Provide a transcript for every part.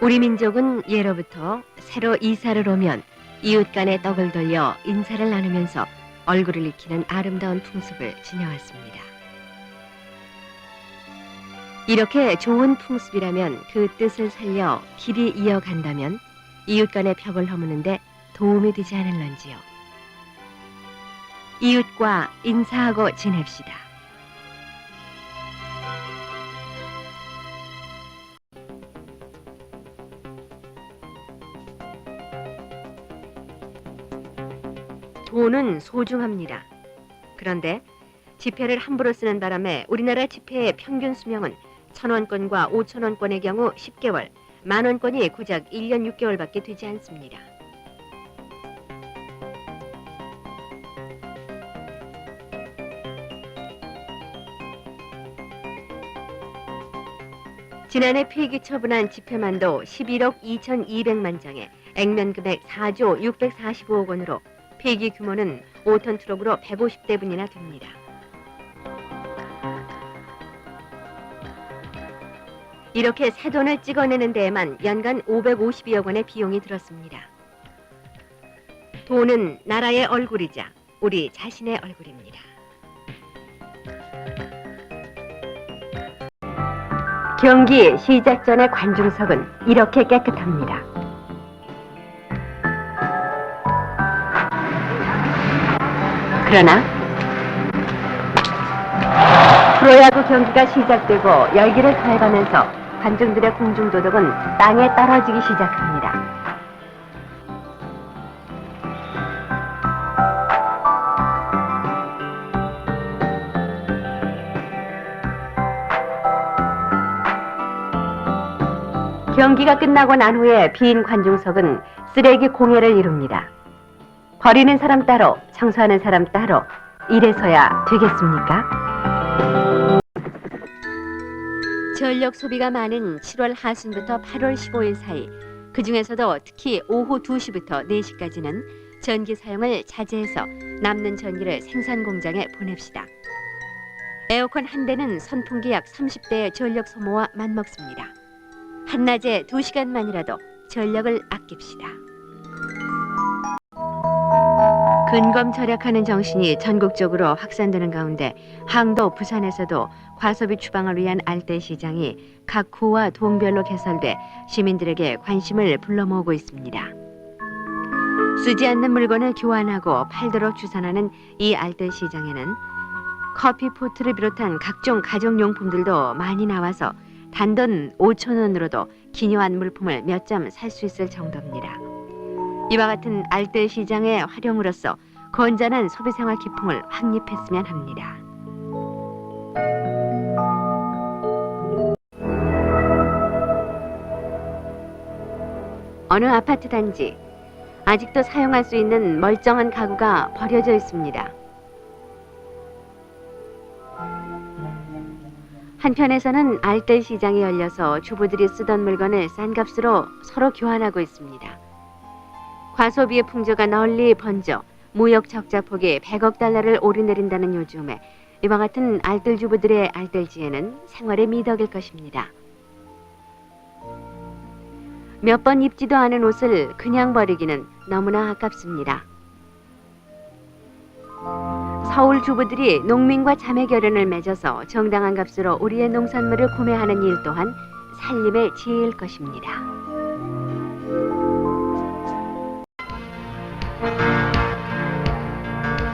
우리 민족은 예로부터 새로 이사를 오면 이웃 간의 떡을 돌려 인사를 나누면서 얼굴을 익히는 아름다운 풍습을 지녀왔습니다. 이렇게 좋은 풍습이라면 그 뜻을 살려 길이 이어간다면 이웃 간의 벽을 허무는데 도움이 되지 않을런지요. 이웃과 인사하고 지냅시다. 돈은 소중합니다. 그런데 지폐를 함부로 쓰는 바람에 우리나라 지폐의 평균 수명은 1,000원권과 5,000원권의 경우 10개월, 10,000원권이 고작 1년 6개월밖에 되지 않습니다. 지난해 폐기 처분한 지폐만도 11억 2,200만 장에 액면 금액 4조 645억 원으로 폐기 규모는 5톤 트럭으로 150대분이나 됩니다. 이렇게 새 돈을 찍어내는 데에만 연간 552억 원의 비용이 들었습니다. 돈은 나라의 얼굴이자 우리 자신의 얼굴입니다. 경기 시작 전의 관중석은 이렇게 깨끗합니다. 그러나 프로야구 경기가 시작되고 열기를 더해가면서 관중들의 공중도덕은 땅에 떨어지기 시작합니다. 경기가 끝나고 난 후에 빈 관중석은 쓰레기 공해를 이룹니다. 버리는 사람 따로, 청소하는 사람 따로, 이래서야 되겠습니까? 전력 소비가 많은 7월 하순부터 8월 15일 사이, 그 중에서도 특히 오후 2시부터 4시까지는 전기 사용을 자제해서 남는 전기를 생산 공장에 보냅시다. 에어컨 한 대는 선풍기 약 30대의 전력 소모와 맞먹습니다. 한낮에 2시간만이라도 전력을 아낍시다. 근검 절약하는 정신이 전국적으로 확산되는 가운데 항도 부산에서도 과소비 추방을 위한 알뜰시장이 각 구와 동별로 개설돼 시민들에게 관심을 불러 모으고 있습니다. 쓰지 않는 물건을 교환하고 팔도록 주선하는 이 알뜰시장에는 커피포트를 비롯한 각종 가정용품들도 많이 나와서 단돈 5,000원으로도 기묘한 물품을 몇 점 살 수 있을 정도입니다. 이와 같은 알뜰시장의 활용으로서 건전한 소비생활 기풍을 확립했으면 합니다. 어느 아파트 단지, 아직도 사용할 수 있는 멀쩡한 가구가 버려져 있습니다. 한편에서는 알뜰시장이 열려서 주부들이 쓰던 물건을 싼 값으로 서로 교환하고 있습니다. 과소비의 풍조가 널리 번져 무역 적자폭이 100억 달러를 오르내린다는 요즘에 이와 같은 알뜰주부들의 알뜰지혜는 생활의 미덕일 것입니다. 몇 번 입지도 않은 옷을 그냥 버리기는 너무나 아깝습니다. 서울 주부들이 농민과 자매 결연을 맺어서 정당한 값으로 우리의 농산물을 구매하는 일 또한 살림의 지혜일 것입니다.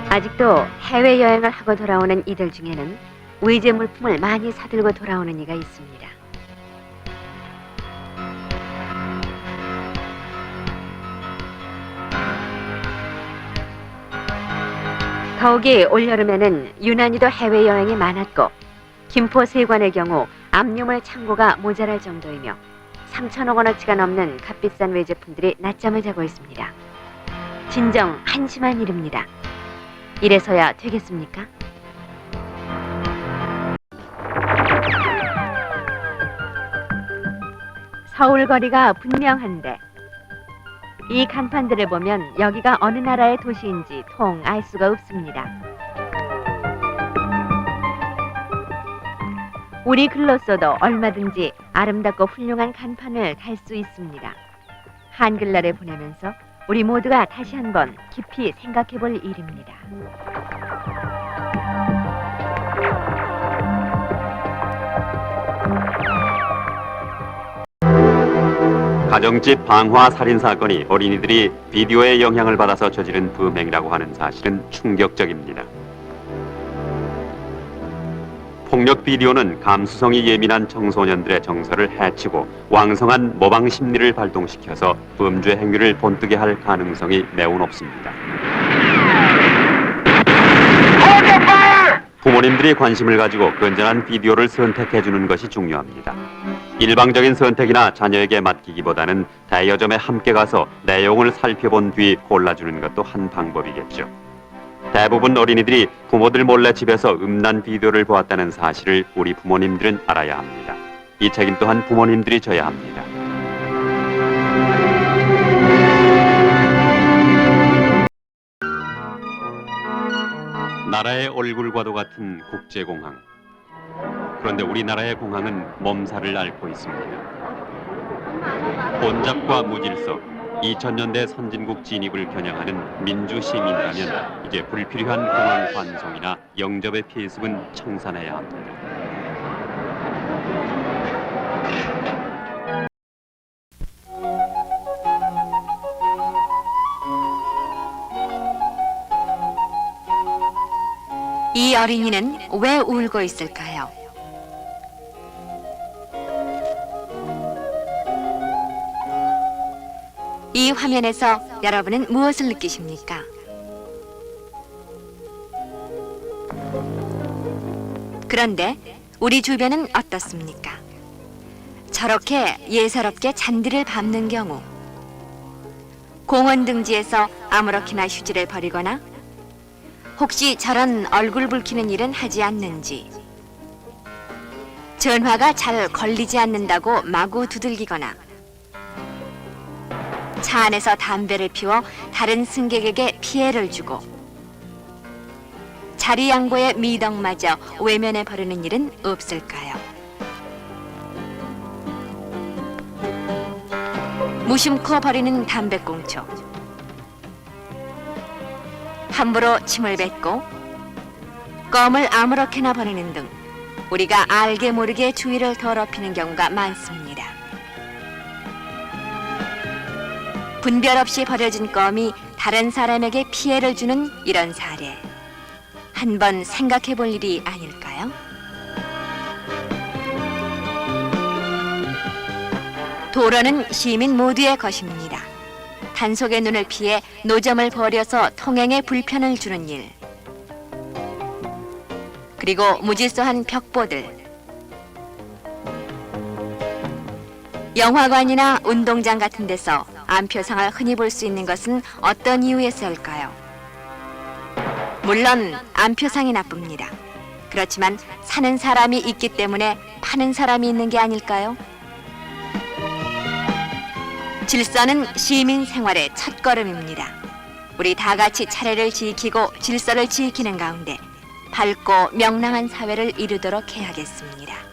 아직도 해외여행을 하고 돌아오는 이들 중에는 외제 물품을 많이 사들고 돌아오는 이가 있습니다. 더욱이 올여름에는 유난히도 해외여행이 많았고 김포 세관의 경우 압류물 창고가 모자랄 정도이며 3천억 원어치가 넘는 값비싼 외제품들이 낮잠을 자고 있습니다. 진정 한심한 일입니다. 이래서야 되겠습니까? 서울 거리가 분명한데 이 간판들을 보면 여기가 어느 나라의 도시인지 통 알 수가 없습니다. 우리 글로써도 얼마든지 아름답고 훌륭한 간판을 달 수 있습니다. 한글날에 보내면서 우리 모두가 다시 한번 깊이 생각해 볼 일입니다. 가정집 방화 살인 사건이 어린이들이 비디오의 영향을 받아서 저지른 범행이라고 하는 사실은 충격적입니다. 폭력 비디오는 감수성이 예민한 청소년들의 정서를 해치고 왕성한 모방 심리를 발동시켜서 범죄 행위를 본뜨게 할 가능성이 매우 높습니다. 부모님들이 관심을 가지고 건전한 비디오를 선택해 주는 것이 중요합니다. 일방적인 선택이나 자녀에게 맡기기보다는 대여점에 함께 가서 내용을 살펴본 뒤 골라주는 것도 한 방법이겠죠. 대부분 어린이들이 부모들 몰래 집에서 음란 비디오를 보았다는 사실을 우리 부모님들은 알아야 합니다. 이 책임 또한 부모님들이 져야 합니다. 나라의 얼굴과도 같은 국제공항. 그런데 우리나라의 공항은 몸살을 앓고 있습니다. 혼잡과 무질서, 2000년대 선진국 진입을 겨냥하는 민주시민이라면 이제 불필요한 공항 환송이나 영접의 필습은 청산해야 합니다. 이 어린이는 왜 울고 있을까요? 이 화면에서 여러분은 무엇을 느끼십니까? 그런데 우리 주변은 어떻습니까? 저렇게 예사롭게 잔디를 밟는 경우, 공원 등지에서 아무렇게나 휴지를 버리거나 혹시 저런 얼굴 붉히는 일은 하지 않는지, 전화가 잘 걸리지 않는다고 마구 두들기거나 차 안에서 담배를 피워 다른 승객에게 피해를 주고 자리 양보의 미덕마저 외면해 버리는 일은 없을까요? 무심코 버리는 담배꽁초, 함부로 침을 뱉고 껌을 아무렇게나 버리는 등 우리가 알게 모르게 주위를 더럽히는 경우가 많습니다. 분별 없이 버려진 껌이 다른 사람에게 피해를 주는 이런 사례, 한번 생각해 볼 일이 아닐까요? 도로는 시민 모두의 것입니다. 단속의 눈을 피해 노점을 버려서 통행에 불편을 주는 일, 그리고 무질서한 벽보들, 영화관이나 운동장 같은 데서 암표상을 흔히 볼 수 있는 것은 어떤 이유에서일까요? 물론 암표상이 나쁩니다. 그렇지만 사는 사람이 있기 때문에 파는 사람이 있는 게 아닐까요? 질서는 시민 생활의 첫걸음입니다. 우리 다 같이 차례를 지키고 질서를 지키는 가운데 밝고 명랑한 사회를 이루도록 해야겠습니다.